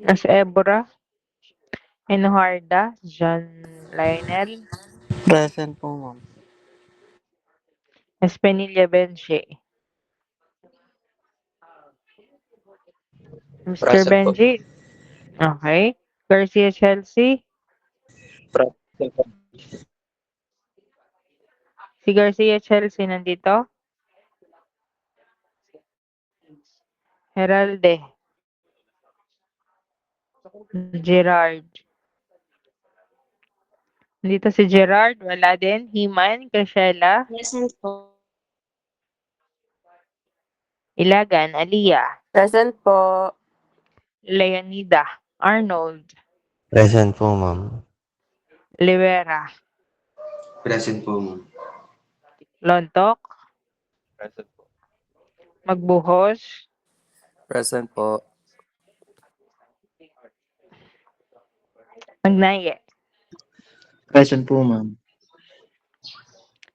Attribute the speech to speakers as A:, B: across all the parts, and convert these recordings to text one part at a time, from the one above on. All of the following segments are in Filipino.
A: As Ebora, Enharda, John Lionel,
B: Present po, ma'am.
A: Espenilla Benji, Mr.
C: Present po.
A: Benji, okay. Garcia Chelsea,
C: Present po.
A: si Garcia Chelsea nandito. Heralde, Gerard. Nandito si Gerard, wala din. Himan, Cashela,
D: Present po.
A: Ilagan, Aliyah,
D: Present po.
A: Leonida, Arnold,
B: Present po, ma'am.
A: Livera,
E: Present po, ma'am.
A: Lontok,
C: Present po.
A: Magbuhos,
F: Present po.
A: Magnaye,
G: Present po, ma'am.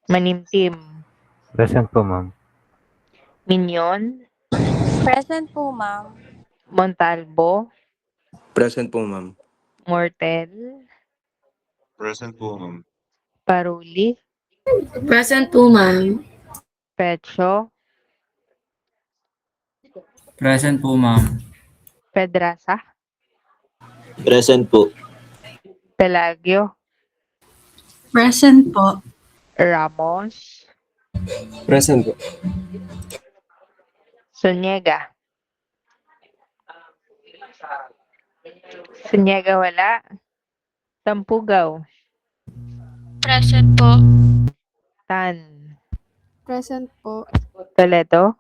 A: Manimtim,
H: Present po, ma'am.
A: Minyon,
I: Present po, ma'am.
A: Montalbo,
F: Present po, ma'am.
A: Mortel,
E: Present po, ma'am.
A: Paruli,
D: Present po, ma'am.
A: Pecho,
J: Present po, ma'am.
A: Pedraza,
C: Present po.
A: Pelagio,
D: Present po.
A: Ramos,
F: Present po.
A: Suniega. Suniega wala. Tampugaw,
I: Present po.
A: Tan,
I: Present po.
A: Toledo.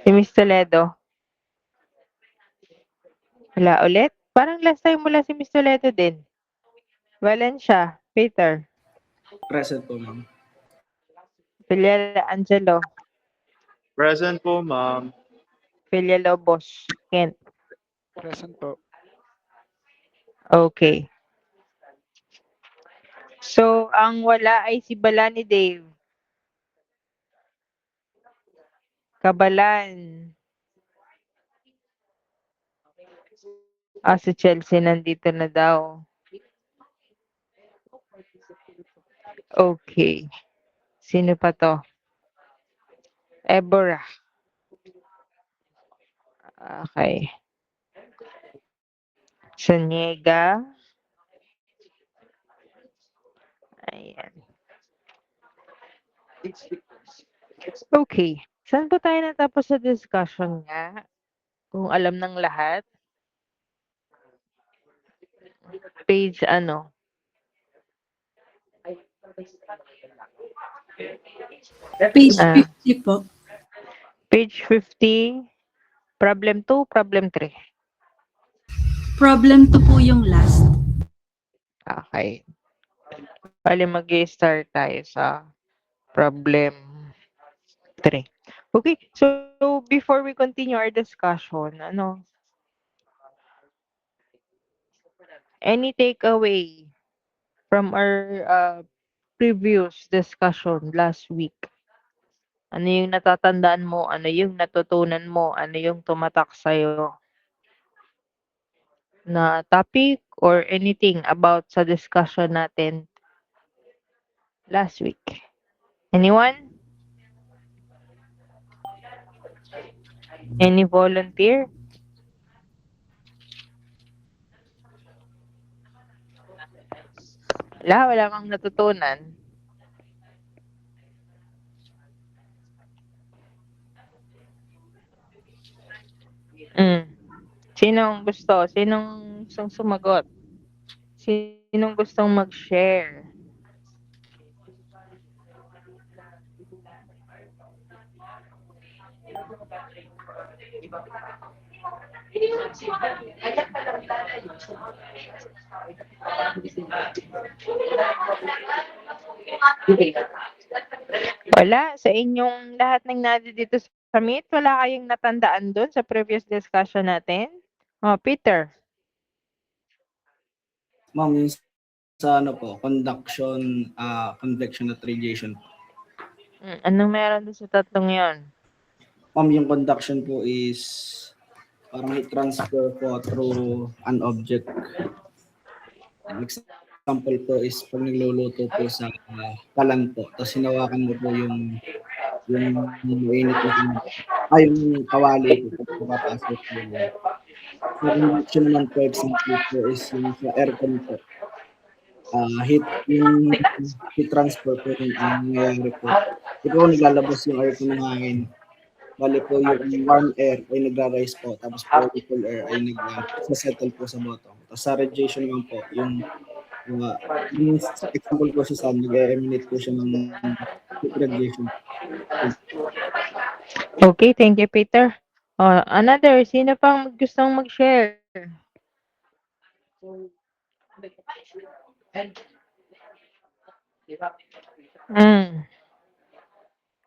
A: Si Miss Toledo. Wala ulit? Parang last time mula si Miss Toledo din. Valencia, Peter,
J: Present po, ma'am.
A: Filial Angelo,
C: Present po, ma'am.
A: Filial Lobos, Kent.
K: Present po.
A: Okay. So, ang wala ay si Balani Dave. Kabalan. Si Chelsea nandito na daw. Okay. Sino pa to? Ebora. Okay. Saniega. Ayan. Okay. Saan po tayo natapos sa discussion nga? Kung alam ng lahat. Page ano?
D: Page
A: Ah.
D: 50 po.
A: Page 50. Problem 2, problem 3.
D: Problem 2 po yung last.
A: Okay. Bali mag-start tayo sa problem 3. Okay, so before we continue our discussion, any takeaway from our previous discussion last week? Ano yung natatandaan mo? Ano yung natutunan mo? Ano yung tumatak sa'yo na topic or anything about sa discussion natin last week? Anyone? Any volunteer? Wala kang natutunan. Sinong gusto? Sinong gustong sumagot? Sinong gustong mag-share? Wala. Sa inyong lahat ng nandito sa meet, wala kayong natandaan doon sa previous discussion natin? Peter.
J: Ma'am, yung sa ano po, conduction, convection at radiation po.
A: Anong meron doon sa tatlong yon?
J: Ma'am, yung conduction po is parang heat transfer po through an object. An example po is pag nagluluto po sa kalan po, tapos hinawakan mo po yung mainit na yung kawali po, tapos papasok po yun. So, conduction naman po, example po is yung sa aircon po. Yung heat transfer po yung nangyayari po. Ito naglalabas yung aircon ng hangin. Bali po yung warm air ay nagra-rise po, tapos po yung cool air ay nag-settle po sa bottom. Tapos sa radiation naman po, yung example po sa sun, nag-emanate po siya ng radiation.
A: Okay, thank you, Peter. Another, sino pang gustong mag-share? Mm.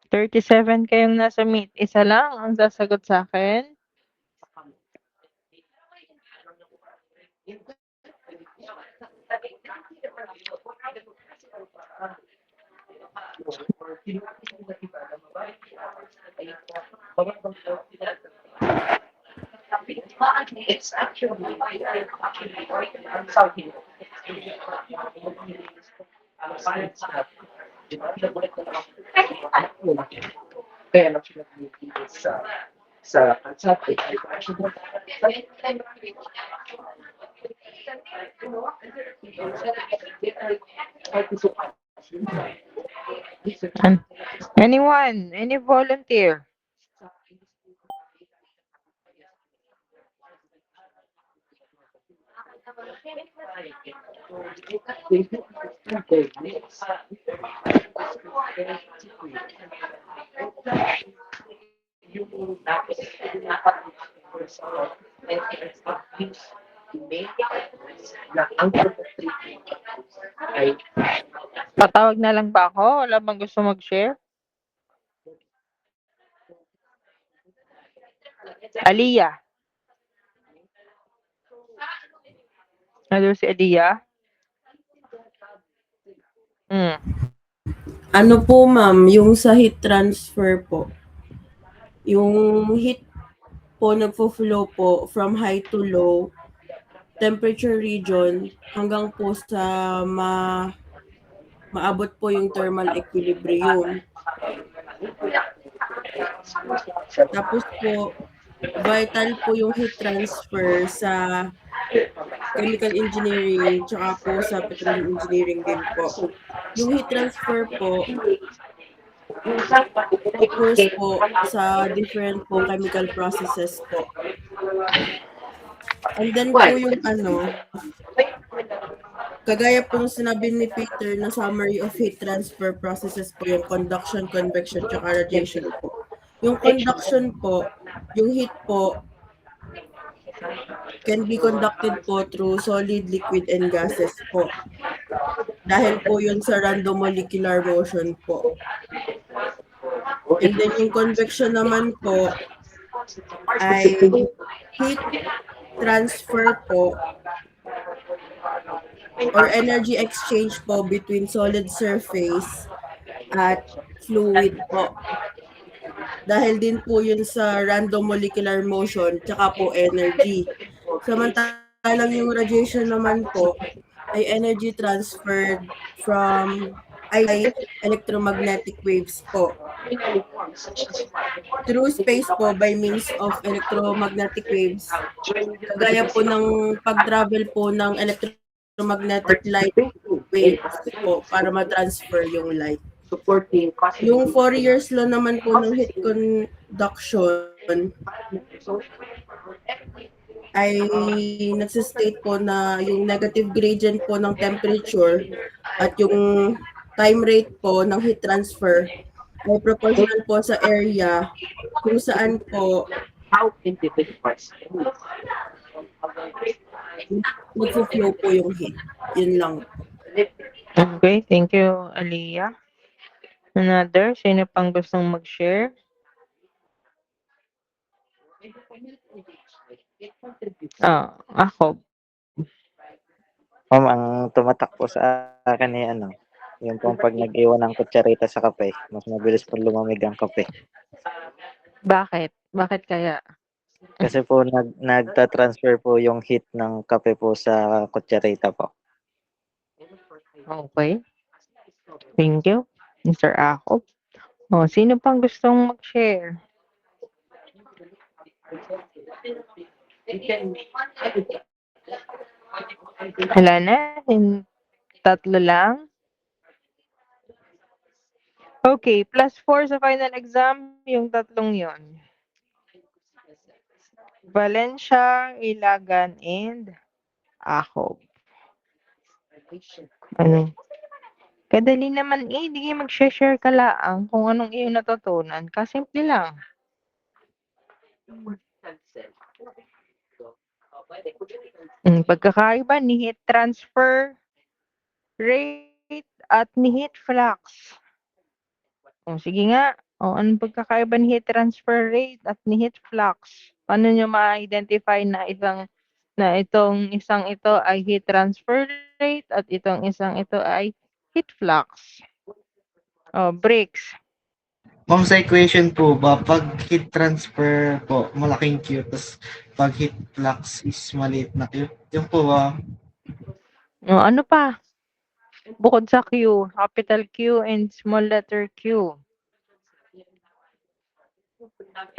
A: 37 kayong nasa meet. Isa lang ang sasagot sa akin. Anyone? Any volunteer? Patawag na lang ba ako? Wala bang gusto mag-share? Aliyah. Ano si Aliyah?
L: Ano po ma'am, yung sa heat transfer po. Yung heat po nagfo-flow po from high to low temperature region hanggang po sa maabot po yung thermal equilibrium. Tapos po, vital po yung heat transfer sa chemical engineering tsaka po sa petroleum engineering din po. Yung heat transfer po, occurs po sa different po chemical processes po. And then po yung kagaya pong sinabi ni Peter na summary of heat transfer processes po yung conduction, convection, tsaka radiation po. Yung conduction po, yung heat po, can be conducted po through solid, liquid, and gases po. Dahil po yun sa random molecular motion po. And then yung convection naman po ay heat transfer po or energy exchange po between solid surface at fluid po. Dahil din po yun sa random molecular motion tsaka po energy. Samantalang yung radiation naman po ay energy transferred from electromagnetic waves po. Through space po by means of electromagnetic waves. Kagaya po ng pag-travel po ng electromagnetic light waves po para ma-transfer yung light. Yung Fourier's law naman po ng heat conduction ay nagsistate po na yung negative gradient po ng temperature at yung time rate po ng heat transfer ay proportional po sa area kung saan po magfo-flow po yung heat. Yun lang.
A: Okay, thank you, Aliyah. Another, sino pang gustong mag-share? Ako.
B: Ma'am, ang tumatak po sa akin ay yung pong pag nag-iwan ng kutsarita sa kape, mas mabilis po lumamig ang kape.
A: Bakit? Bakit kaya?
B: Kasi po nagta-transfer po yung heat ng kape po sa kutsarita po.
A: Okay. Thank you, Mr. Ako. Oh, sino pang gustong mag-share? Wala na? Tatlo lang? Okay, +4 sa final exam, yung tatlong yon. Valencia, Ilagan, and Ahob. Ano? Kadali naman di kayo mag-share ka laang kung anong iyong natutunan. Kasimple lang. Pagkakaiba ni heat transfer rate at ni heat flux. Sige nga. Anong pagkakaiba ni heat transfer rate at ni heat flux? Paano nyo ma-identify na itong isang ito ay heat transfer rate at itong isang ito ay heat flux? Breaks.
G: Ma'am, sa equation po ba, pag heat transfer po, malaking Q, tapos pag heat flux is maliit na Q? Yung po ba?
A: Ano pa? Bukod sa Q, capital Q and small letter Q.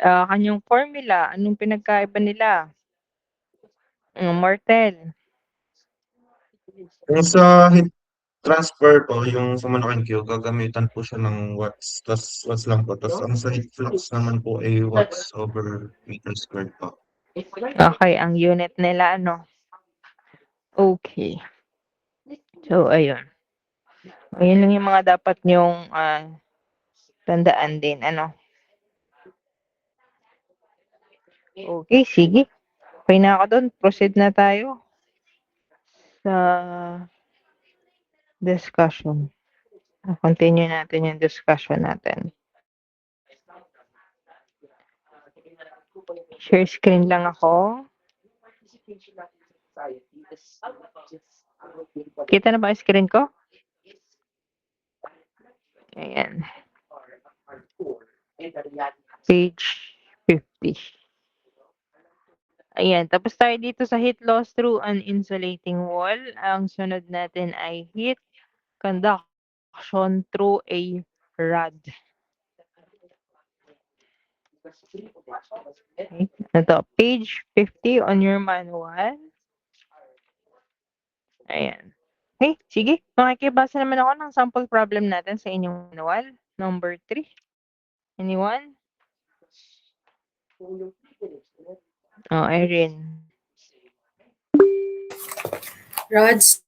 A: Kanyang formula, anong pinagkaiba nila? Martel.
E: Yung sa heat transfer po, yung sa malaking Q, gagamitan po siya ng watts. Tas watts lang po. Tas ang sa heat flux naman po ay watts over meter squared po.
A: Okay, ang unit nila, Okay. So, ayun. Ayun lang yung mga dapat nyong tandaan din, Okay, sige. Okay na ako doon. Proceed na tayo sa discussion. Continue natin yung discussion natin. Share screen lang ako. Kita na ba yung screen ko? Ayan. Page 50. Ayan. Tapos tayo dito sa heat loss through an insulating wall. Ang sunod natin ay heat conduction through a rod. Okay. Ito, page 50 on your manual. Ayan. Okay, sige. Makikibasa naman ako ng sample problem natin sa inyong manual. Number 3. Anyone? Irene.
D: Rods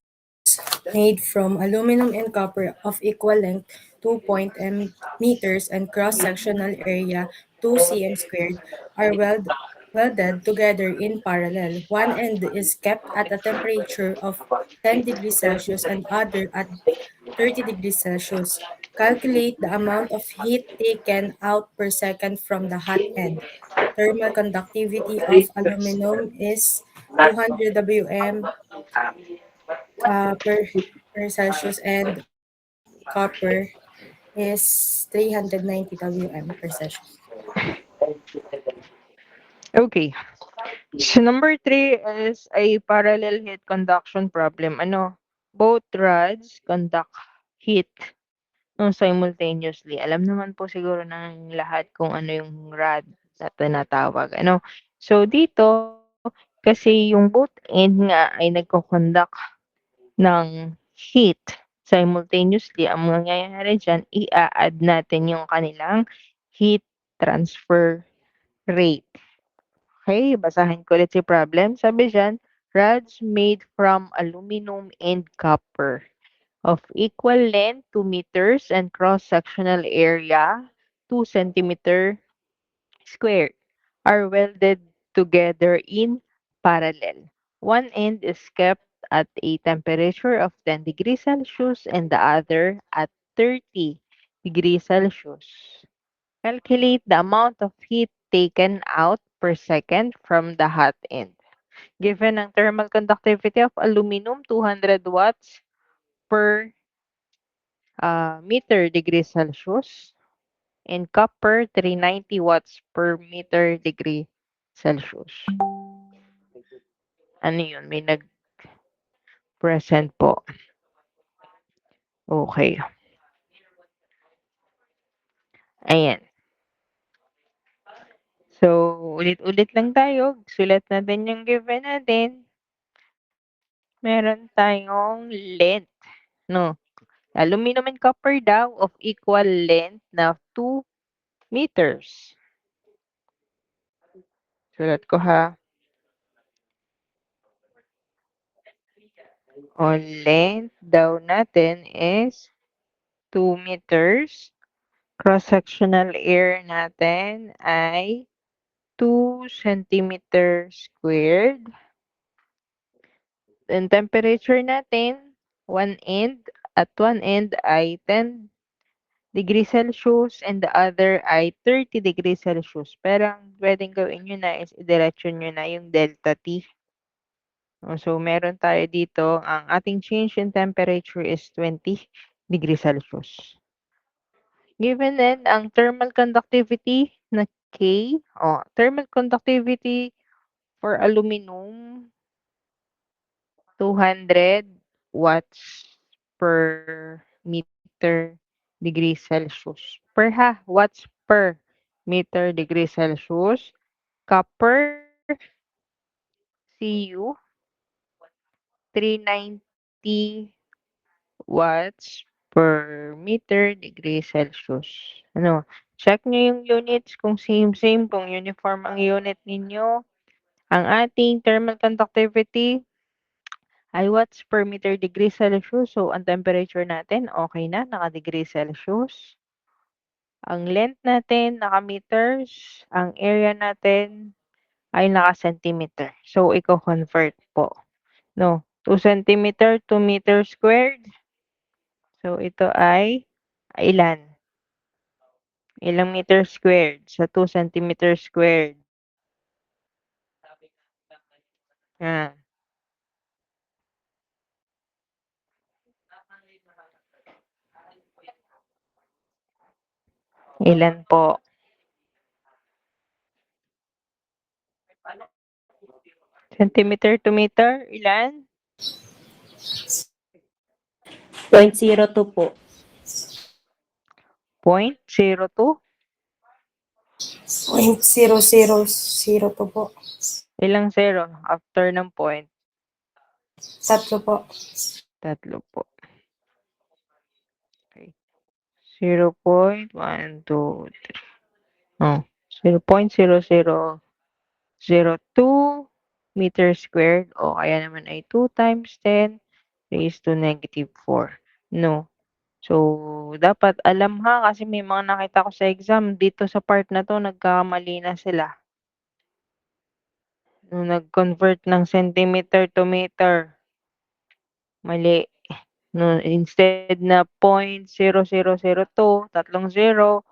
D: made from aluminum and copper of equal length 2.m meters and cross-sectional area 2 cm squared are welded together in parallel. One end is kept at a temperature of 10 degrees Celsius and other at 30 degrees Celsius. Calculate the amount of heat taken out per second from the hot end. Thermal conductivity of aluminum is 200 Wm per Celsius and copper is 390 Wm per Celsius.
A: Okay. So number 3 is a parallel heat conduction problem. Both rods conduct heat simultaneously. Alam naman po siguro ng lahat kung ano yung rod na tinatawag. So dito, kasi yung both end nga ay nagko-conduct ng heat simultaneously, ang mangyayari dyan, i-add natin yung kanilang heat transfer rate. Okay, basahin ko ulit si problem. Sabi dyan, rods made from aluminum and copper of equal length 2 meters and cross-sectional area 2 centimeter squared are welded together in parallel. One end is kept at a temperature of 10 degrees Celsius and the other at 30 degrees Celsius. Calculate the amount of heat taken out per second from the hot end. Given ang thermal conductivity of aluminum, 200 watts per meter degrees Celsius. and copper 390 watts per meter degree Celsius. Ano yun? May nag-present po. Okay. Ayan. So, ulit-ulit lang tayo. Sulat natin yung given natin. Meron tayong length, no? Aluminum and copper daw of equal length na 2 meters. Sulat ko ha. O length daw natin is 2 meters. Cross-sectional area natin ay 2 centimeter squared. And temperature natin, at one end ay 10 degrees Celsius and the other ay 30 degrees Celsius. Pero ang pwedeng gawin nyo na is idiretso nyo na yung delta T. So, meron tayo dito, ang ating change in temperature is 20 degrees Celsius. Given then, ang thermal conductivity na K, thermal conductivity for aluminum, 200 watts per meter degree Celsius. Watts per meter degree Celsius. Copper, Cu, 390 watts per meter degree Celsius. Ano, check nyo yung units kung same-same, kung uniform ang unit ninyo. Ang ating thermal conductivity ay watts per meter degree Celsius. So, ang temperature natin, okay na, naka-degree Celsius. Ang length natin, naka-meters. Ang area natin ay naka-centimeter. So, i-convert po. No, 2 centimeter, 2 meter squared. So, ito ay ilan? Ilang meter squared sa 2 centimeter squared? Ah. Ilan po? Centimeter to meter, ilan?
L: 0.02 po.
A: 0.02?
D: 0.0002 po.
A: Ilang zero after ng point?
D: 3 po.
A: 3 po. Okay. 0.123. Oh, 0.0002 meter squared o kaya naman ay 2 times 10 raised to negative 4. No. So, dapat alam ha kasi may mga nakita ko sa exam dito sa part na 'to nagkakamali na sila. Nung nag-convert ng centimeter to meter, mali. No, instead na 0.0002, tatlong zero,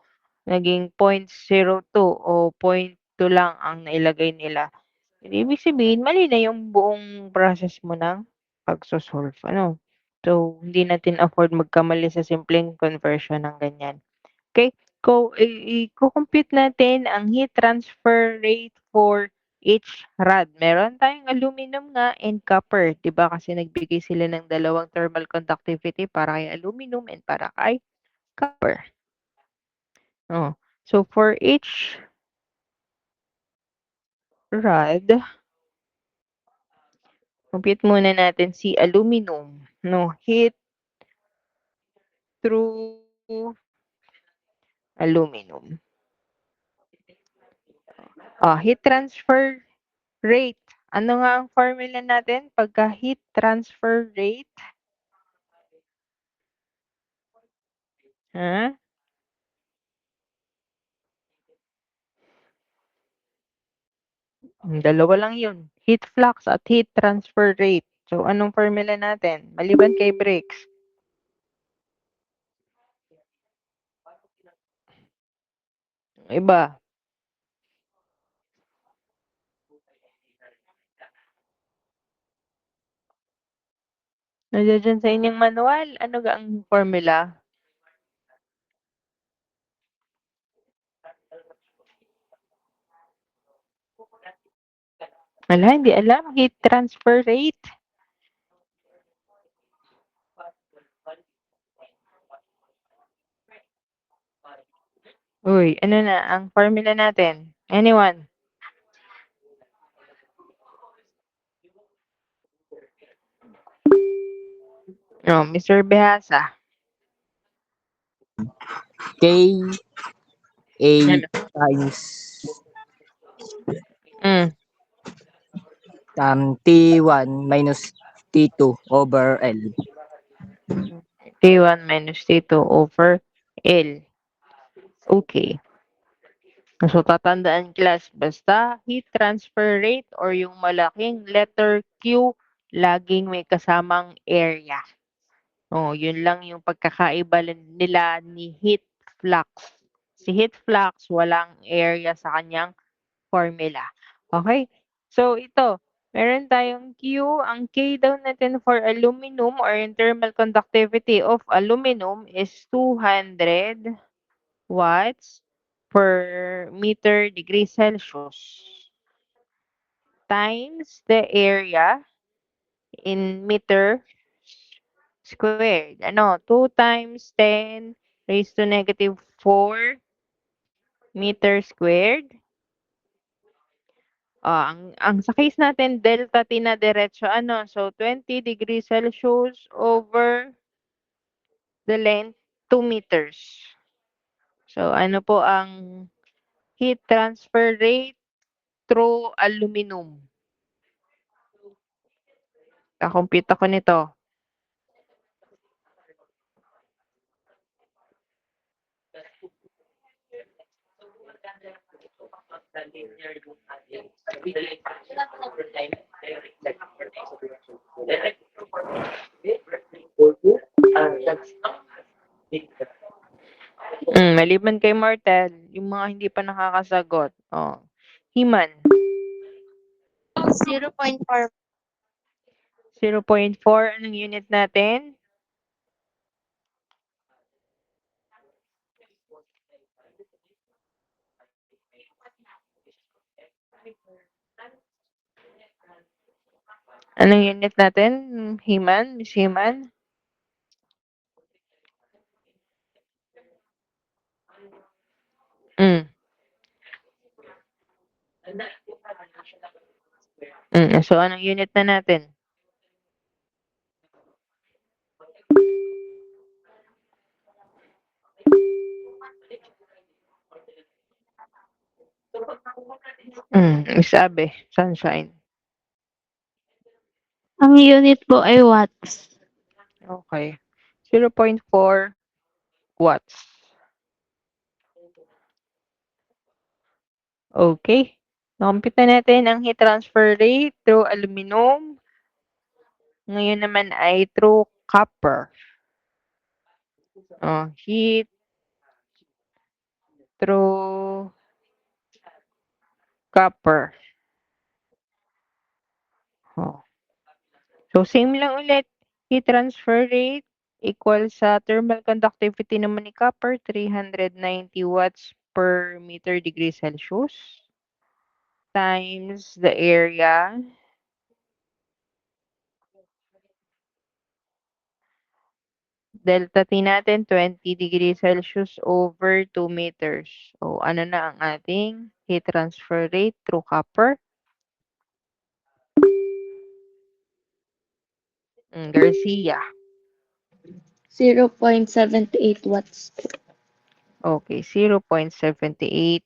A: naging 0.02 o 0.2 lang ang nailagay nila. Ibig sabihin, mali na yung buong process mo ng pagso-solve. Ano? So, hindi natin afford magkamali sa simpleng conversion ng ganyan. Okay? I-compute natin ang heat transfer rate for each rod. Meron tayong aluminum nga and copper. Diba? Kasi nagbigay sila ng dalawang thermal conductivity para kay aluminum and para kay copper. Oh. So, for each rod, compute muna natin si aluminum. No, heat through aluminum. Heat transfer rate. Ano nga ang formula natin pagka heat transfer rate? Ha? Dalawa lang yun. Heat flux at heat transfer rate. So, anong formula natin? Maliban kay Briggs. Iba. Nandiyan dyan sa inyong manual. Ano ga ang formula? Wala, hindi alam. Heat transfer rate. Uy, ano na ang formula natin? Anyone? Oh, Mr. Behasa.
M: K A
A: Ano?
M: times
A: Mm.
M: T1 minus T2 over L.
A: T1 minus T2 over L. Okay. So, tatandaan class, basta heat transfer rate or yung malaking letter Q, laging may kasamang area. Oh, yun lang yung pagkakaiba nila ni heat flux. Si heat flux, walang area sa kanyang formula. Okay? So, ito. Meron tayong Q. Ang K daw natin for aluminum or yung thermal conductivity of aluminum is 200 watts per meter degree Celsius times the area in meter squared. Ano? 2 times 10 raised to negative 4 meter squared. Ang sa case natin, delta T na diretso, ano? So, 20 degrees Celsius over the length, 2 meters. So, ano po ang heat transfer rate through aluminum? Kakompute ako nito. Maliban kay Martel, yung mga hindi pa nakakasagot. Oh. Himan.
I: 0.4.
A: 0.4. Anong unit natin? Anong unit natin? Himan? Miss Himan? Mm. So, anong unit na natin? Sabi, sunshine.
I: Ang unit po ay watts.
A: Okay. 0.4 watts. Okay. Nakumpita natin ang heat transfer rate through aluminum. Ngayon naman ay through copper. Heat through copper. So, same lang ulit. Heat transfer rate equal sa thermal conductivity naman ni copper, 390 watts per meter degree Celsius times the area delta T natin, 20 degrees Celsius over 2 meters. So, ano na ang ating heat transfer rate through copper? Garcia.
I: 0.78 watts.
A: Okay, 0.78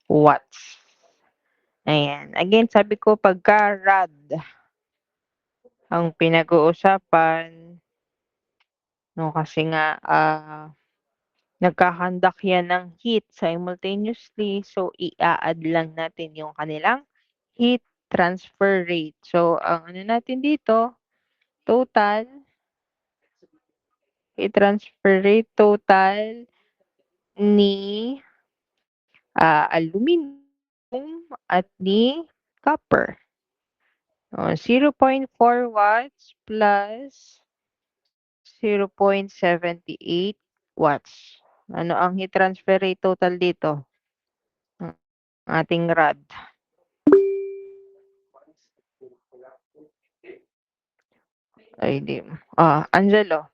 A: watts. Ayan. Again, sabi ko pagka rad ang pinag-uusapan, no, kasi nga nagkakandak yan ng heat simultaneously. So, i-add lang natin yung kanilang heat transfer rate. So, ang ano natin dito, total heat transfer rate total ni aluminum at ni copper. 0.4 watts plus 0.78 watts. Ano ang heat transfer rate total dito? Ating rad. Ay, di. Angelo.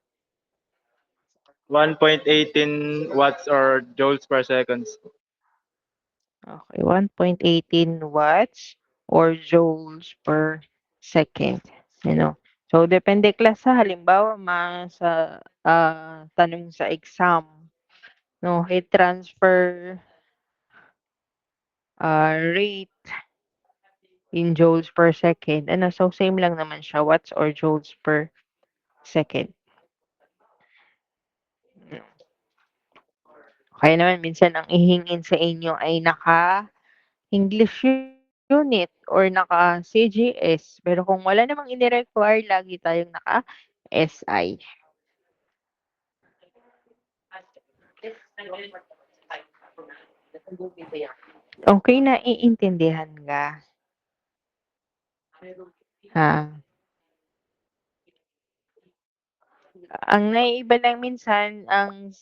C: 1.18 watts or joules per seconds.
A: Okay, 1.18 watts or joules per second. So, depende class ha. Halimbawa, sa tanong sa exam, no, heat transfer rate in joules per second. So same lang naman siya, watts or joules per second. Kaya naman minsan ang ihingin sa inyo ay naka-English unit or naka-CGS. Pero kung wala namang ini-require, lagi tayong naka-SI. Okay, naiintindihan ka? Ha? Ang naiiba lang minsan ang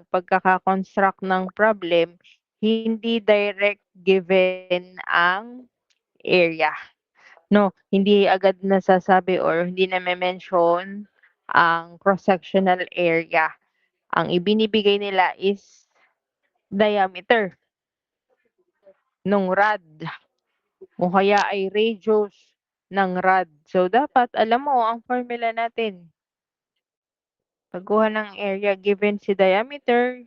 A: pagkaka-construct ng problem, hindi direct given ang area. No, hindi agad nasasabi or hindi name-mention ang cross-sectional area. Ang ibinibigay nila is diameter nung rod o kaya ay radius ng rod. So, dapat alam mo ang formula natin. Pagkuha ng area, given si diameter,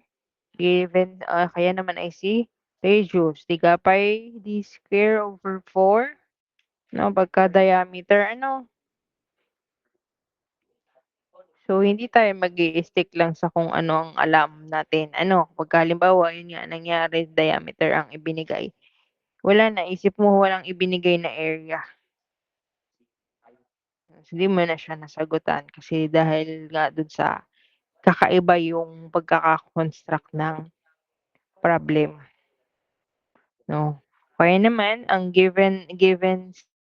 A: given, kaya naman ay si radius. Digapay d square over 4. No, pagka diameter, So, hindi tayo mag-i-stick lang sa kung ano ang alam natin. Pagka halimbawa, yun nga, nangyari, diameter ang ibinigay. Wala na, isip mo walang ibinigay na area. Hindi mo na siya nasagutan kasi dahil nga dun sa kakaiba yung pagkaka-construct ng problem. No? Kaya naman, ang given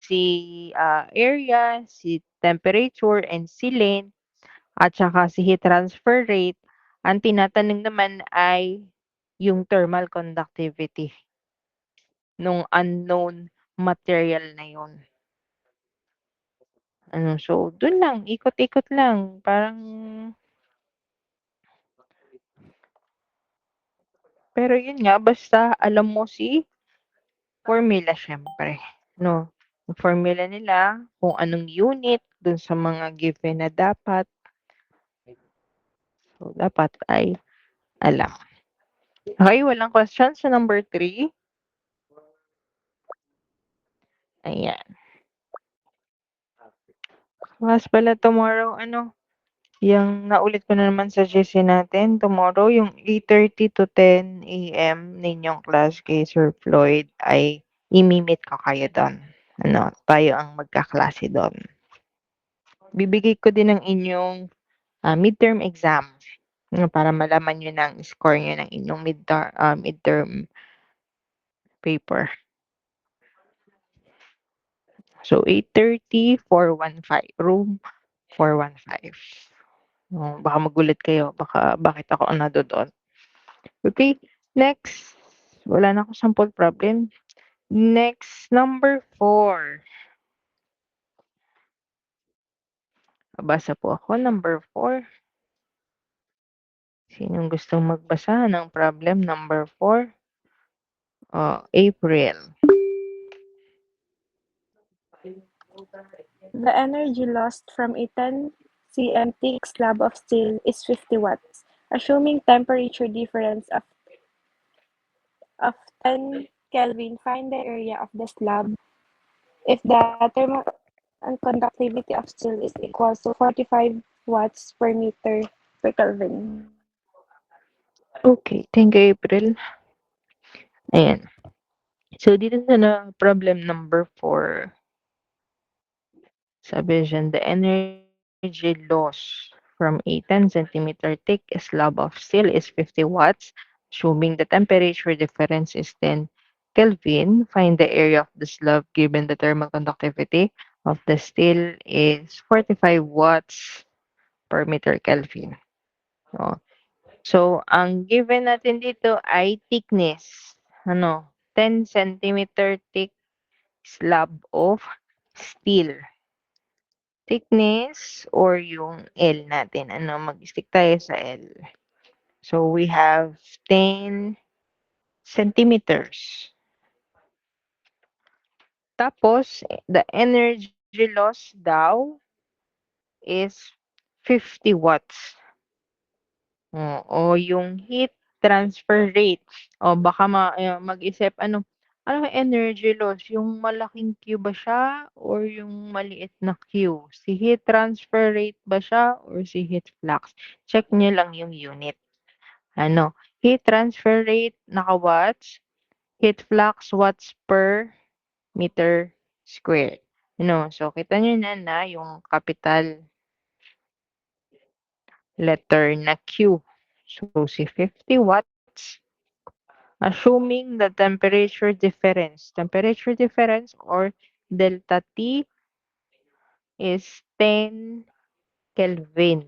A: si area, si temperature, and si length, at saka si heat transfer rate, ang tinatanong naman ay yung thermal conductivity nung unknown material na yun. So, dun lang, ikot-ikot lang. Pero yun nga, basta alam mo si formula syempre. No? Yung formula nila, kung anong unit, dun sa mga given na dapat. So, dapat ay alam. Okay, walang questions sa number 3. Ayan. Class pala tomorrow, yung naulit ko na naman sa GC natin, tomorrow, yung 8:30 to 10 a.m. ninyong class kay Sir Floyd ay imimit ko kayo doon. Tayo ang magkaklase doon. Bibigay ko din ng inyong midterm exam para malaman nyo ng score nyo ng inyong midterm paper. So, 8:30, 415. Room 415. Baka magulat kayo. Bakit ako doon. Okay, next. Wala na ako sample problem. Next, number 4. Babasa po ako, number 4. Sinong gustong magbasa ng problem number 4? April.
N: The energy lost from a 10 cm thick slab of steel is 50 watts. Assuming temperature difference of 10 Kelvin, find the area of the slab if the thermal conductivity of steel is equal to 45 watts per meter per Kelvin.
A: Okay, thank you, April. Ayan. So, dito sa problem number 4, sabi dyan, the energy loss from a 10 centimeter thick slab of steel is 50 watts. Assuming the temperature difference is 10 Kelvin, find the area of the slab given the thermal conductivity of the steel is 45 watts per meter Kelvin. So, ang given natin dito ay thickness. 10 centimeter thick slab of steel. thickness or yung L natin. Ano, mag-stick tayo sa L. So, we have 10 centimeters. Tapos, the energy loss daw is 50 watts. O yung heat transfer rate. O baka mag-isip, ano energy loss? Yung malaking Q ba siya or yung maliit na Q? Si heat transfer rate ba siya or si heat flux? Check nyo lang yung unit. Heat transfer rate, naka-watts. Heat flux, watts per meter squared. So kita nyo na yung capital letter na Q. So, si 50 watts, assuming the temperature difference or delta T is 10 Kelvin.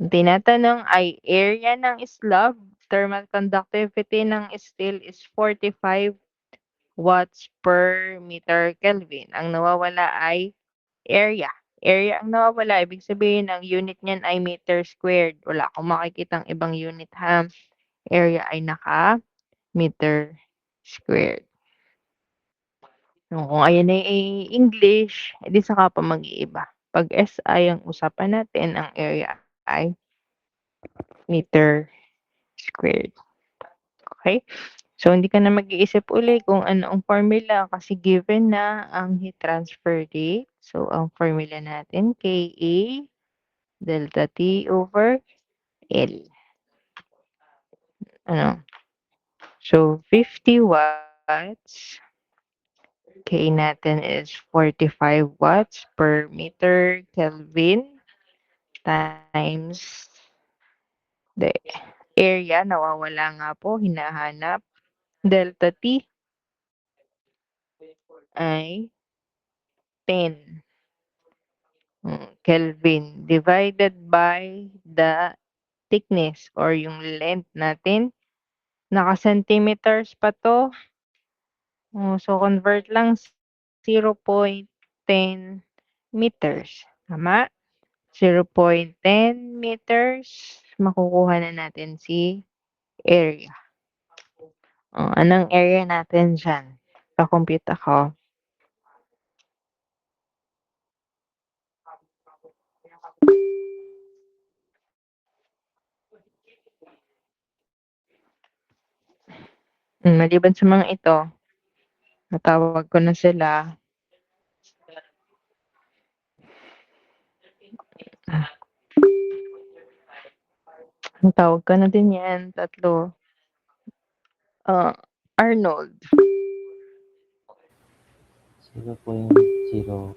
A: Ang tinatanong ay area ng slab, thermal conductivity ng steel is 45 watts per meter Kelvin. Ang nawawala ay area. Area ang nawawala. Ibig sabihin, ang unit niyan ay meter squared. Wala akong makikitang ibang unit ha. Area ay meter squared. Kung ayan ay English, edi saka pa mag-iiba. Pag SI ang usapan natin, ang area ay meter squared. Okay? So, hindi ka na mag-iisip uli kung ano ang formula kasi given na ang heat transfer rate. So, ang formula natin, Ka delta T over L. So, 50 watts. K natin is 45 watts per meter Kelvin times the area. Nawawala nga po, hinahanap. Delta T ay 10 Kelvin divided by the thickness or yung length natin. Naka-centimeters pa to. So, convert lang 0.10 meters. Tama? 0.10 meters. Makukuha na natin si area. Anong area natin dyan? Pa-compute ako. Maliban sa mga ito, natawag ko na sila. Natawag ko na din yan, tatlo. Arnold.
H: 0.01111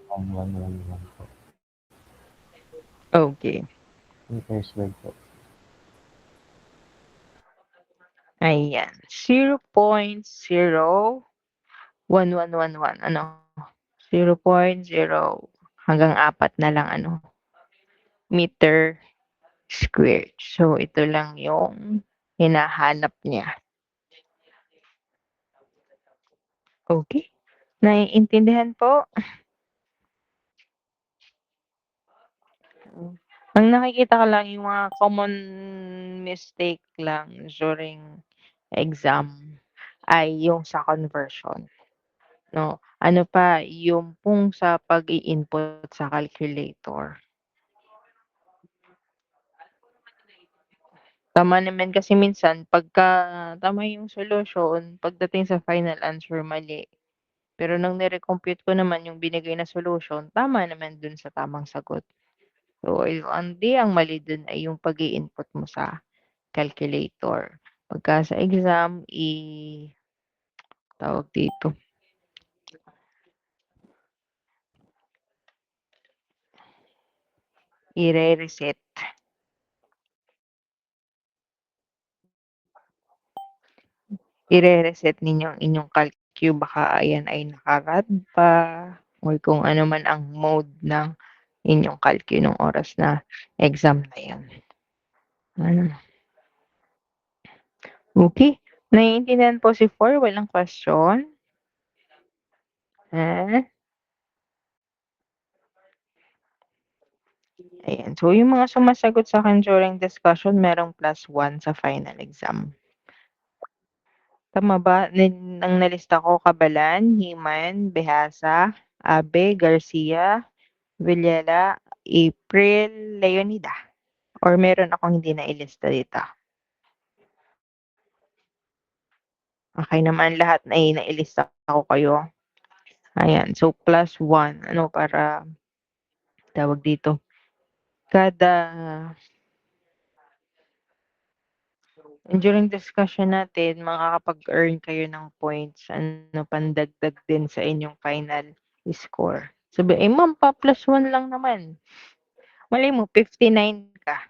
H: po.
A: Okay.
H: Meter squared po.
A: Ayan. 0.01111. 0.0 hanggang 4 na lang meter squared. So, ito lang yung hinahanap niya. Okay. Naiintindihan po? Ang nakikita ko lang yung mga common mistake lang during exam ay yung sa conversion. Ano pa, yung pong sa pag-i-input sa calculator. Tama naman kasi minsan pagka tama yung solution, pagdating sa final answer mali. Pero nung nire-compute ko naman yung binigay na solution, tama naman dun sa tamang sagot. So, ang mali dun ay yung pag-i-input mo sa calculator. Pagka sa exam, tawag dito. I-reset. I-reset ninyo ang inyong calc. Baka ayan ay nakarad pa or kung ano man ang mode ng inyong calc nung oras na exam na yan. Okay. Naiintindihan po si 4? Walang question? Ayan. So, yung mga sumasagot sa akin during discussion, merong +1 sa final exam. Tama ba? Ang nalista ko, Cabalan, Himan, Behasa, Abe, Garcia, Villela, April, Leonida. Or meron akong hindi nailista dito? Okay naman, lahat na nailista ko kayo. Ayan. So, +1. Ano, para tawag dito? Kada during discussion natin, makakapag-earn kayo ng points, ano, pandagdag din sa inyong final score. Sabi, eh ma'am, pa +1 lang naman. Malay mo, 59 ka.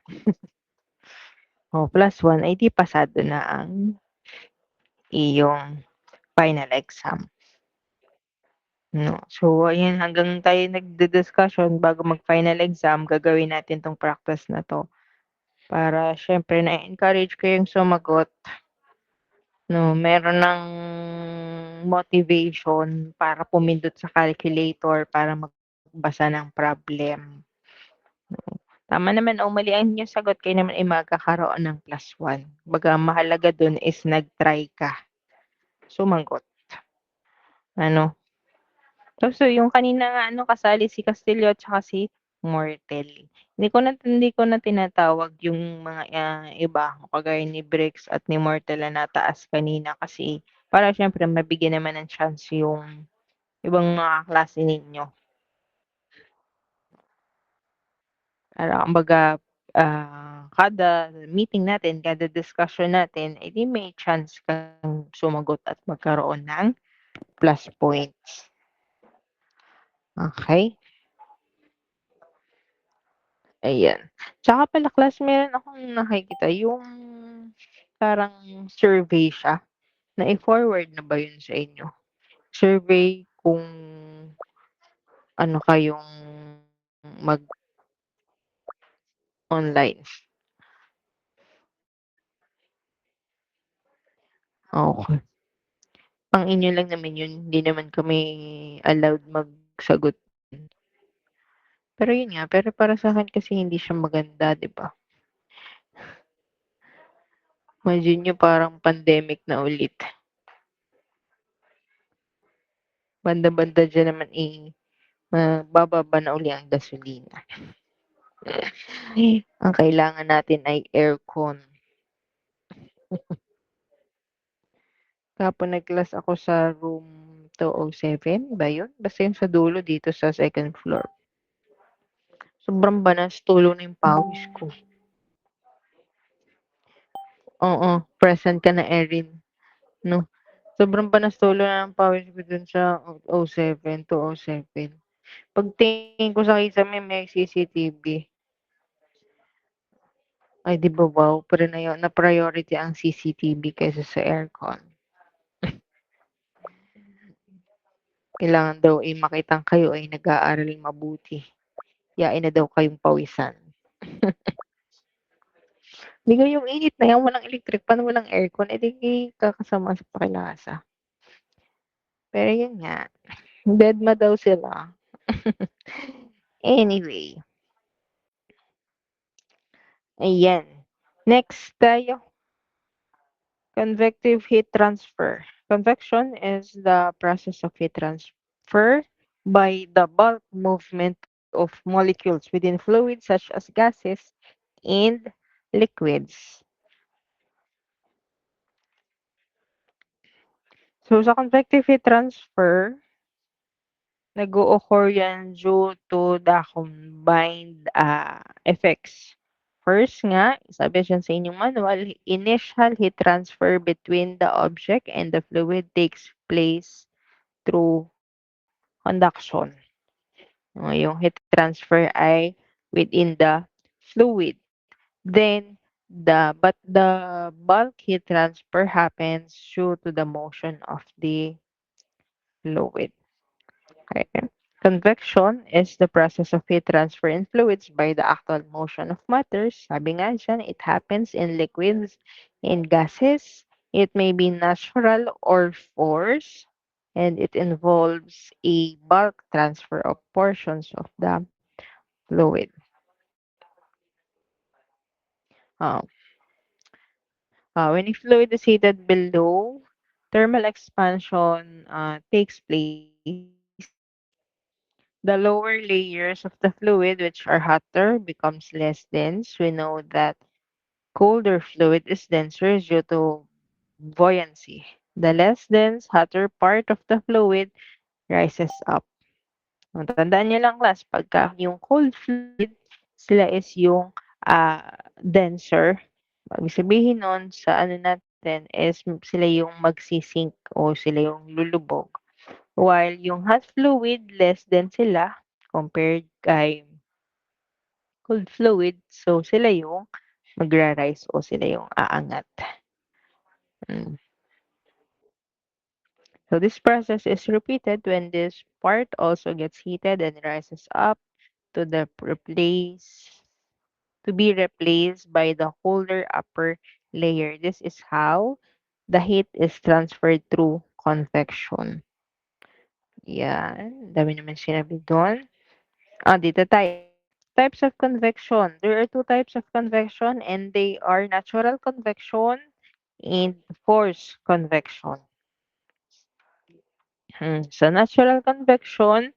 A: O, +1, ay di pasado na ang iyong final exam. No? So, ayan, hanggang tayo nagdi-discussion bago mag-final exam, gagawin natin 'tong practice na 'to. Para siyempre na-encourage kayong sumagot. No, meron ng motivation para pumindot sa calculator para magbasa ng problem. No. Tama naman o mali ang inyong sagot, kayo naman ay magkakaroon ng +1. Kumbaga mahalaga dun is nag-try ka. Sumagot. Ano? So, yung kanina nga ano, kasali si Castillo at saka si Mortel. Hindi ko na tinatawag yung mga iba, kagaya ni Briggs at ni Mortel na nataas kanina kasi para siyempre mabigyan naman ng chance yung ibang mga kaklase ninyo. Para kumbaga, kada meeting natin, kada discussion natin, eh di may chance kang sumagot at magkaroon ng plus points. Okay? Ayan. Tsaka pala class, meron akong nakikita yung parang survey siya. Na-i-forward na ba yun sa inyo? Survey kung ano kayong mag-online. Okay. Pang inyo lang naman yun, hindi naman kami allowed magsagot. Pero yun nga, pero para sa akin kasi hindi siya maganda, 'di ba? Imagine niyo parang pandemic na ulit. Banda-banda diyan naman bababa na uli ang gasolina. Ang kailangan natin ay aircon. Kahapon nag-class ako sa room 207 ba yun? Basta yung sa dulo dito sa second floor. Sobrang banas, tulo na yung pawis ko. Oo, present ka na, Erin. No? Sobrang banas, tulo na ng pawis ko dun sa 07, 207. Pagtingin ko sa kisame, may CCTV. Ay, di ba wow? Pero na priority ang CCTV kaysa sa aircon. Kailangan daw ay makitang kayo ay nag-aaral mabuti. Yain na daw kayong pawisan. Hindi ko yung init na yan, walang electric pan, walang aircon, eh di kakasama sa pakilasa. Pero yun nga, deadma daw sila. Anyway. Ayan. Next tayo. Convective heat transfer. Convection is the process of heat transfer by the bulk movement of molecules within fluids such as gases and liquids. So, sa convective heat transfer, nag-o-occur yan due to the combined effects. First nga, sabi dyan sa inyong manual, initial heat transfer between the object and the fluid takes place through conduction. Yung heat transfer ay within the fluid. Then, but the bulk heat transfer happens due to the motion of the fluid. Okay. Convection is the process of heat transfer in fluids by the actual motion of matters. Sabi nga dyan, it happens in liquids, in gases. It may be natural or forced, and it involves a bulk transfer of portions of the fluid. Uh, when a fluid is heated below, thermal expansion takes place. The lower layers of the fluid, which are hotter, becomes less dense. We know that colder fluid is denser due to buoyancy. The less dense, hotter part of the fluid rises up. Tandaan niyo lang class, pagka yung cold fluid, sila is yung denser. Ibig sabihin nun sa ano natin is sila yung magsisink o sila yung lulubog. While yung hot fluid, less dense sila compared kay cold fluid. So, sila yung magra-rise o sila yung aangat. Mm. So, this process is repeated when this part also gets heated and rises up to the replace to be replaced by the colder upper layer. This is how the heat is transferred through convection. Yan. Dami naman sinabi doon. Dito tayo. Types of convection. There are two types of convection and they are natural convection and forced convection. So natural convection,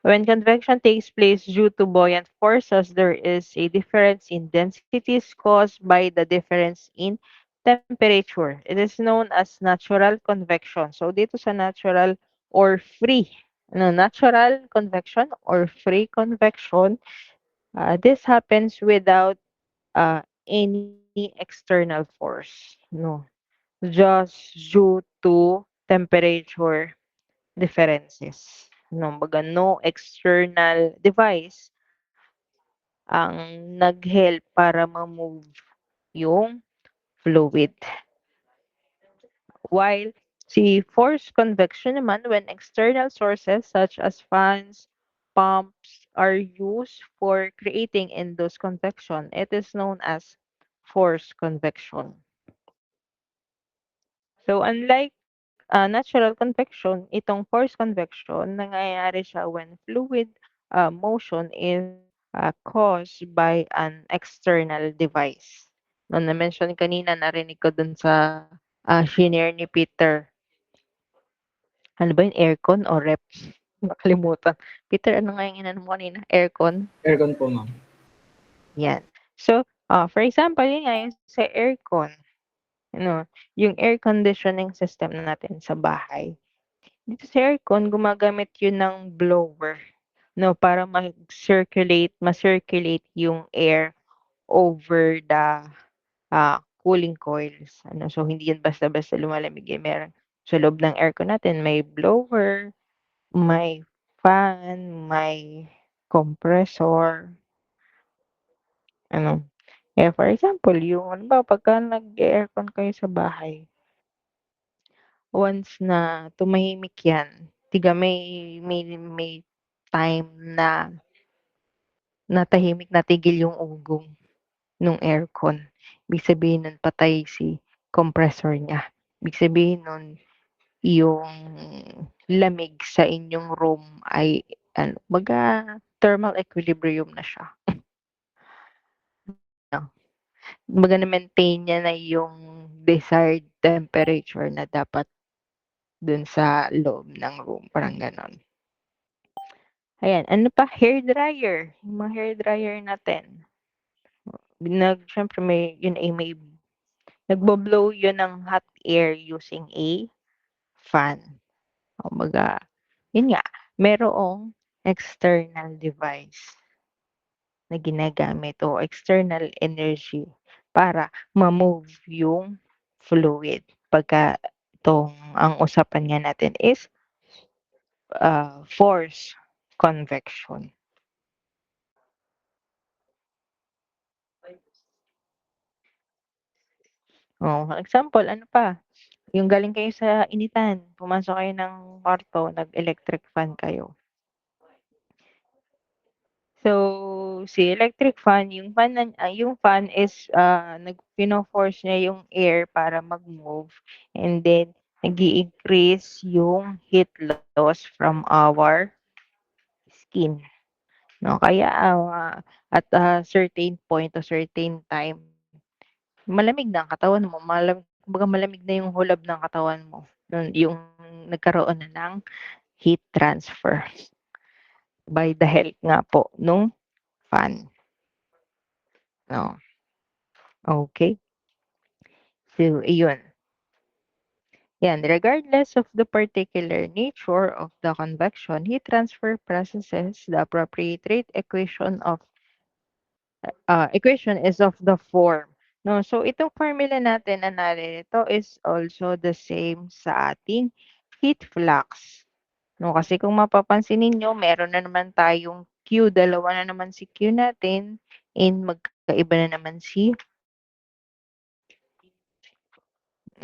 A: when convection takes place due to buoyant forces, there is a difference in densities caused by the difference in temperature. It is known as natural convection. So dito sa natural or free, natural convection or free convection, this happens without any external force, no, just due to temperature differences. No, baga no external device ang nag-help para ma-move yung fluid. While si forced convection naman, when external sources such as fans, pumps are used for creating induced convection, it is known as forced convection. So unlike natural convection, itong forced convection, nangyayari siya when fluid motion is caused by an external device. No, na-mention kanina, narinig ko dun sa shinare ni Peter. Ano ba yun? Aircon o rep? Nakalimutan. Peter, ano nga yung inano mo kanina? Aircon?
J: Aircon po, ma'am.
A: Yan. So, for example, yun nga yung sa aircon. Ano, yung air conditioning system natin sa bahay. Dito sa aircon, gumagamit yun ng blower, no, para ma-circulate yung air over the cooling coils. Ano, so hindi yan basta-basta lumalamig. Meron sa loob ng aircon natin, may blower, may fan, may compressor. Ano, for example, yung ano ba, pagka nag-aircon kayo sa bahay, once na tumahimik yan, tiga may time na tahimik, natigil yung ugong nung aircon. Ibig sabihin nun patay si compressor niya. Ibig sabihin nun yung lamig sa inyong room ay ano, baga thermal equilibrium na siya. Baga na-maintain niya na yung desired temperature na dapat dun sa loob ng room, parang ganon. Ayan, ano pa? Hair dryer. Yung mga hair dryer natin. Siyempre may nagbo-blow yun ng hot air using a fan. Kumbaga, yun nga, merong external device na ginagamit o external energy para ma-move yung fluid. Pagka ang usapan nga natin is force convection. Example, ano pa? Yung galing kayo sa initan, pumasok kayo ng kwarto, nag-electric fan kayo. So, si electric fan, yung fan is pino-force niya yung air para mag-move and then nag-i-increase yung heat loss from our skin. No, kaya at a certain point, a certain time, malamig na ang katawan mo, kumbaga malamig na yung hulab ng katawan mo, yung nagkaroon na ng heat transfer by the help nga po nung fan. No. Okay. So, iyon. Yan, regardless of the particular nature of the convection, heat transfer processes, the appropriate rate equation is of the form. No, so itong formula natin na narito is also the same sa ating heat flux. No, kasi kung mapapansin ninyo, meron na naman tayong Q, dalawa na naman si Q natin, and magkaiba na naman si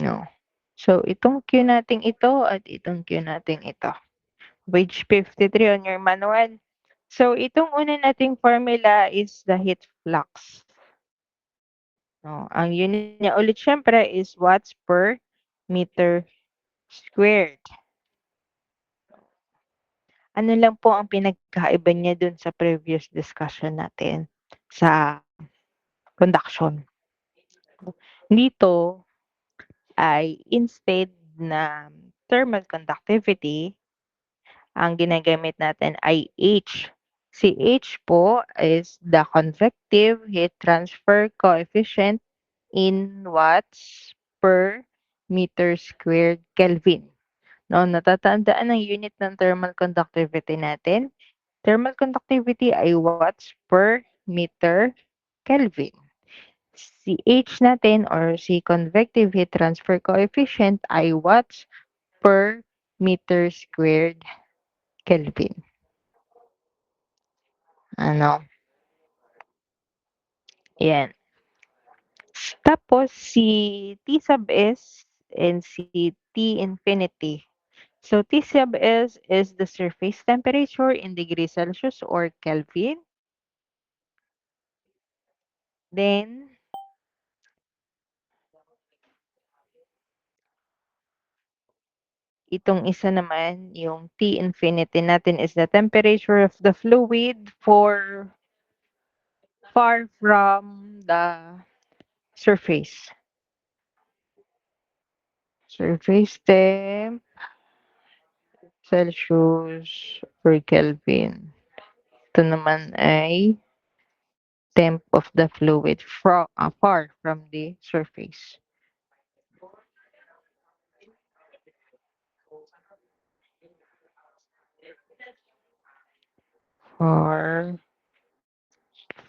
A: no. So, itong Q nating ito at itong Q nating ito. Page 53 on your manual. So, itong una nating formula is the heat flux. No, ang unit niya ulit syempre is watts per meter squared. Ano lang po ang pinagkaiba niya dun sa previous discussion natin sa conduction. Dito ay instead na thermal conductivity, ang ginagamit natin ay H. Si H po is the convective heat transfer coefficient in watts per meter squared Kelvin. No, natatandaan ang unit ng thermal conductivity natin. Thermal conductivity ay watts per meter Kelvin. Si H natin or si convective heat transfer coefficient ay watts per meter squared Kelvin. Ano? Yan. Tapos si T sub S and si T infinity. So T sub S is the surface temperature in degrees Celsius or Kelvin. Then itong isa naman, yung T infinity natin is the temperature of the fluid far from the surface. Surface temp, Celsius per Kelvin. Ito naman ay temp of the fluid far from the surface. Far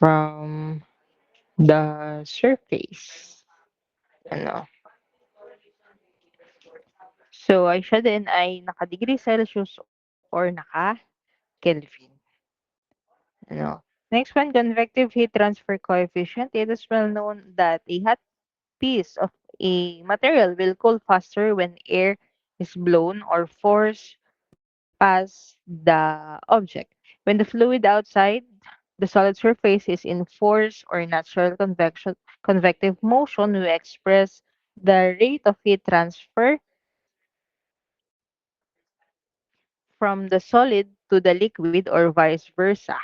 A: from the surface. Ano? So, ay siya din ay naka-degree Celsius or naka-Kelvin. Ano? Next one, convective heat transfer coefficient. It is well known that a hot piece of a material will cool faster when air is blown or forced past the object. When the fluid outside the solid surface is in force or natural convective motion, we express the rate of heat transfer from the solid to the liquid or vice versa.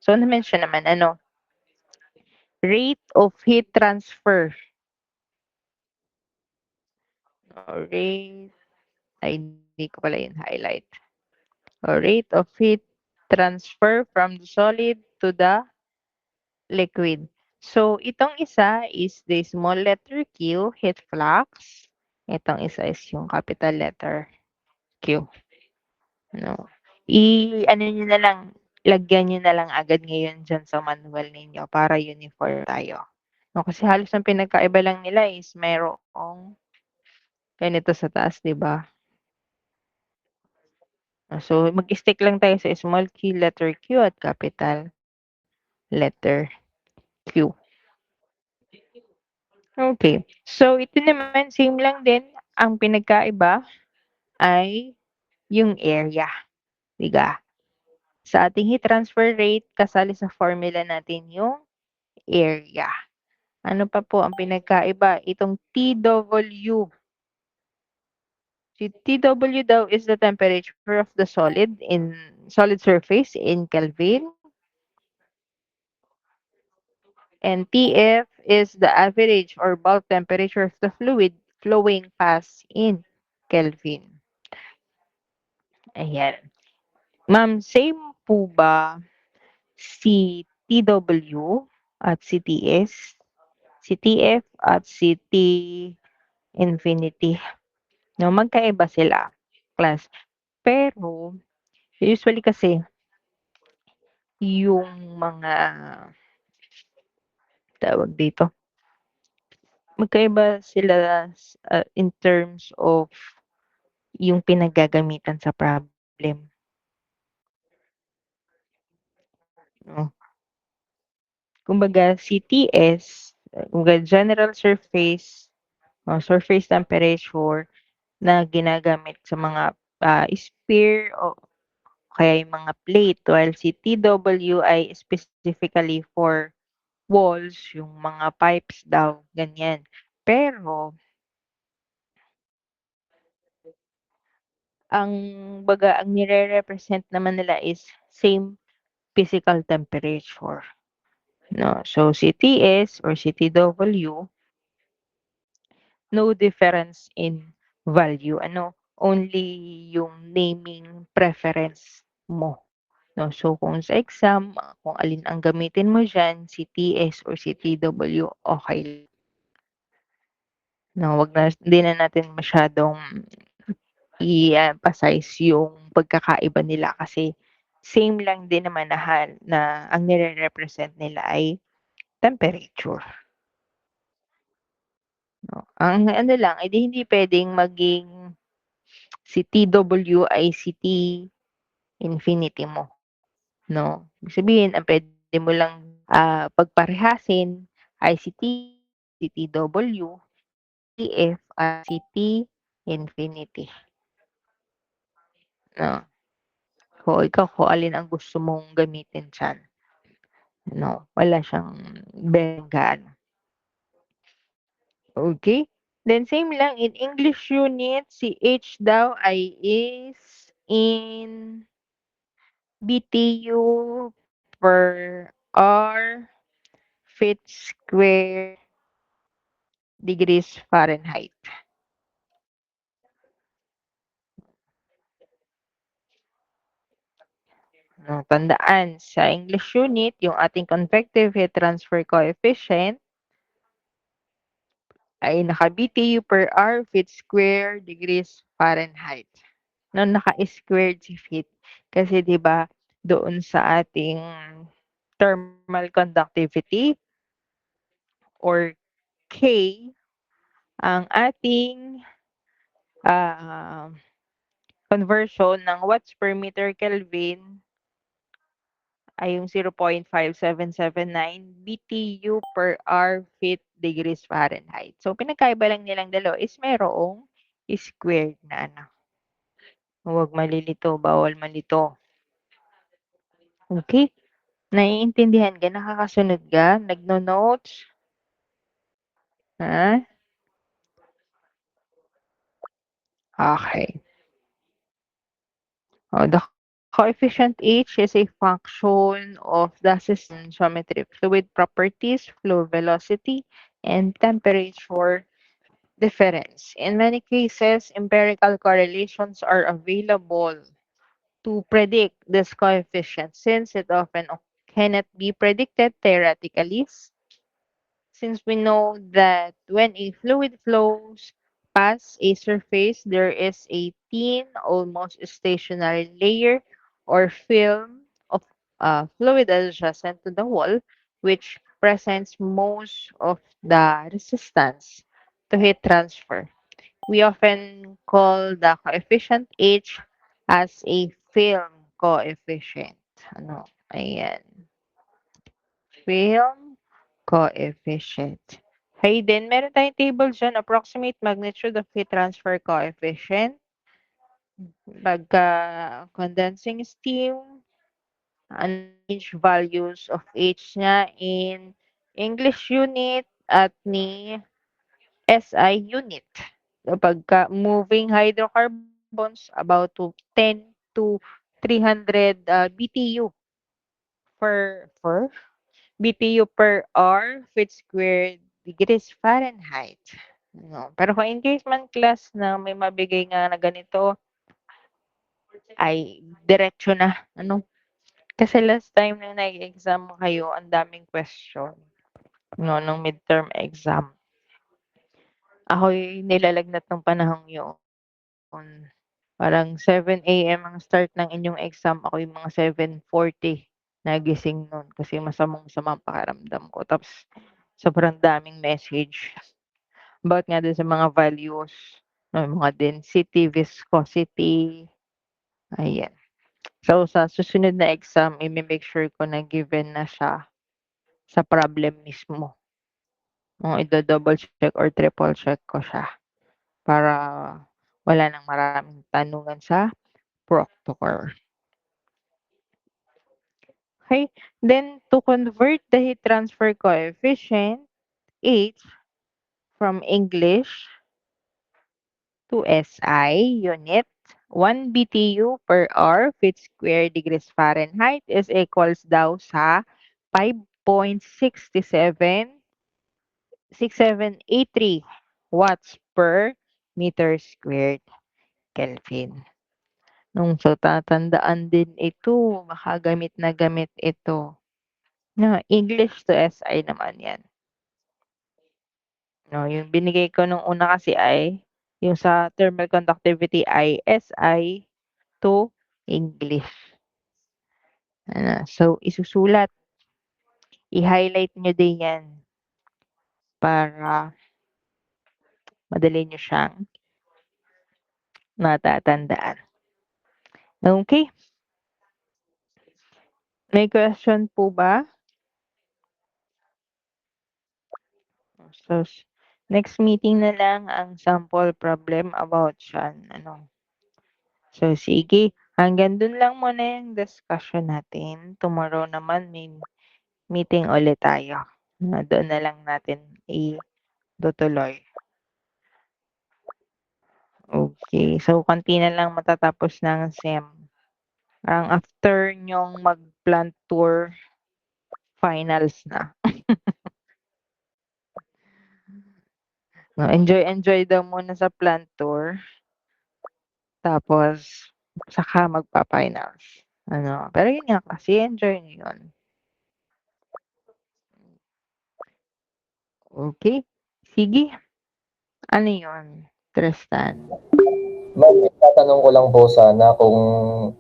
A: So, na-mention naman, rate of heat transfer. Rate, ay, hindi ko pala yun highlight. Rate of heat transfer from the solid to the liquid. So, itong isa is the small letter Q, heat flux. Itong isa is yung capital letter Q. No. Ano nyo na lang, lagyan nyo na lang agad ngayon dyan sa manual ninyo para uniform tayo. No, kasi halos ang pinagkaiba lang nila is mayroong ganito sa taas, di ba? So, mag-stick lang tayo sa small q, letter Q at capital letter Q. Okay. So, ito naman, same lang din. Ang pinagkaiba ay yung area. Diga? Sa ating heat transfer rate, kasali sa formula natin yung area. Ano pa po ang pinagkaiba? Itong TW. Si TW daw is the temperature of the solid surface in Kelvin. And TF is the average or bulk temperature of the fluid flowing past in Kelvin. Ayan. Ma'am, same po ba si TW at si TS, si TF at si T infinity? No, magkaiba sila, class. Pero, usually kasi, yung mga tawag dito, magkaiba sila in terms of yung pinaggagamitan sa problem. No? Kumbaga, si TS, kumbaga general surface, surface temperature na ginagamit sa mga sphere o kaya yung mga plate, while si TW ay specifically for walls, yung mga pipes daw, ganyan. Pero, ang nire-represent naman nila is same physical temperature. No? So, si TS or si TW, no difference in value. Ano? Only yung naming preference mo. No? So, kung sa exam, kung alin ang gamitin mo dyan, si TS or si TW, okay. No, hindi na natin masyadong i-emphasize yung pagkakaiba nila kasi same lang din naman na ang nire-represent nila ay temperature. No? Ang ano lang, edi hindi pwedeng maging si TW ay si T infinity mo. No? Ibig sabihin, ang pwede mo lang pagparehasin ay si T, si TW, TF at si T infinity. No? So, ikaw kung alin ang gusto mong gamitin diyan. No, wala siyang benggan. Okay? Then same lang in English unit, si H daw ay is in BTU per R feet square degrees Fahrenheit. No, tandaan, sa English unit, yung ating convective heat transfer coefficient ay naka-BTU per R feet square degrees Fahrenheit. No, naka-squared si feet. Kasi 'di ba doon sa ating thermal conductivity or K, ang ating conversion ng watts per meter Kelvin ay yung 0.5779 BTU per R feet degrees Fahrenheit. So, pinagkaiba lang nilang dalawa is merong squared na ano. Huwag malilito, bawal malito. Okay? Naiintindihan ka? Nakakasunod ka? Nagno-notes? Ha? Okay. The coefficient H is a function of the system geometry, fluid properties, flow velocity, and temperature difference. In many cases, empirical correlations are available to predict this coefficient since it often cannot be predicted theoretically. Since we know that when a fluid flows past a surface, there is a thin, almost stationary layer or film of fluid adjacent to the wall, which presents most of the resistance to heat transfer. We often call the coefficient H as a film coefficient. Ano? Ayan. Film coefficient. Hayden, meron tayong table dyan, approximate magnitude of heat transfer coefficient. Pagka condensing steam, range values of H niya in English unit at ni SI unit. Pagka moving hydrocarbons, about to 10 to 300 BTU per BTU per hour, feet squared, degrees Fahrenheit. No. Pero kung in case man class na may mabigay nga na ganito, ay diretso na. Ano? Kasi last time na nag-exam kayo, ang daming question. No, nung midterm exam. Ako'y nilalagnat ng panahong yun. Parang 7 AM ang start ng inyong exam. Ako yung mga 7:40 nagising nun kasi masamang-sama ang pakiramdam ko. Tapos sobrang daming message about nga din sa mga values, no, mga density, viscosity. Ayan. So, sa susunod na exam, i-make sure ko na given na siya sa problem mismo. I-double check or triple check ko siya para wala nang maraming tanungan sa proctor. Okay, then to convert the heat transfer coefficient H from English to SI unit, 1 BTU per hour feet square degrees Fahrenheit is equals daw sa 5.6783 watts per meter squared Kelvin. So, tatandaan din ito, baka gamit na gamit ito. No, English to SI naman yan. No, yung binigay ko nung una kasi ay, yung sa thermal conductivity ay SI to English. So, isusulat. I-highlight nyo din yan para madali nyo siyang natatandaan. Okay? May question po ba? So, next meeting na lang ang sample problem about siyan. So, sige. Hanggang dun lang muna yung discussion natin. Tomorrow naman may meeting ulit tayo. Doon na lang natin itutuloy. Okay. So, konti na lang matatapos ng SEM. Ang after nyong mag-plant tour, finals na. No, enjoy daw muna sa plant tour. Tapos, saka magpa-finals. Pero yun nga kasi, enjoy nyo yun. Okay. Sige. Ano yun, Tristan?
F: Ma'am, tatanong ko lang po sana kung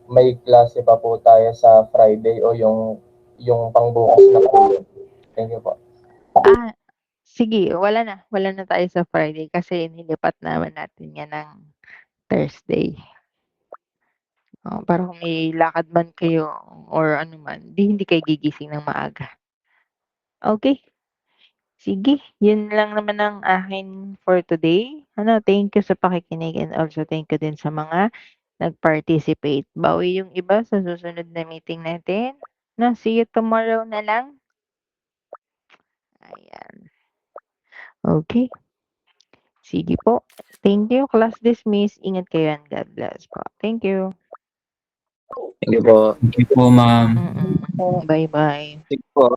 F: may klase pa po tayo sa Friday o yung pangbukas na po. Thank you po.
A: Sige, wala na. Wala na tayo sa Friday kasi nilipat naman natin yan ng Thursday. Para kung may lakad man kayo or ano man, hindi kayo gigising ng maaga. Okay. Sige, yun lang naman ang akin for today. Thank you sa pakikinig and also thank you din sa mga nag-participate. Bawi yung iba sa susunod na meeting natin. See you tomorrow na lang. Ayan. Okay. Sige po. Thank you. Class dismissed. Ingat kayo and God bless po. Thank you.
F: Thank you po.
K: Thank you po, ma'am.
A: Bye-bye.
J: Thank you po.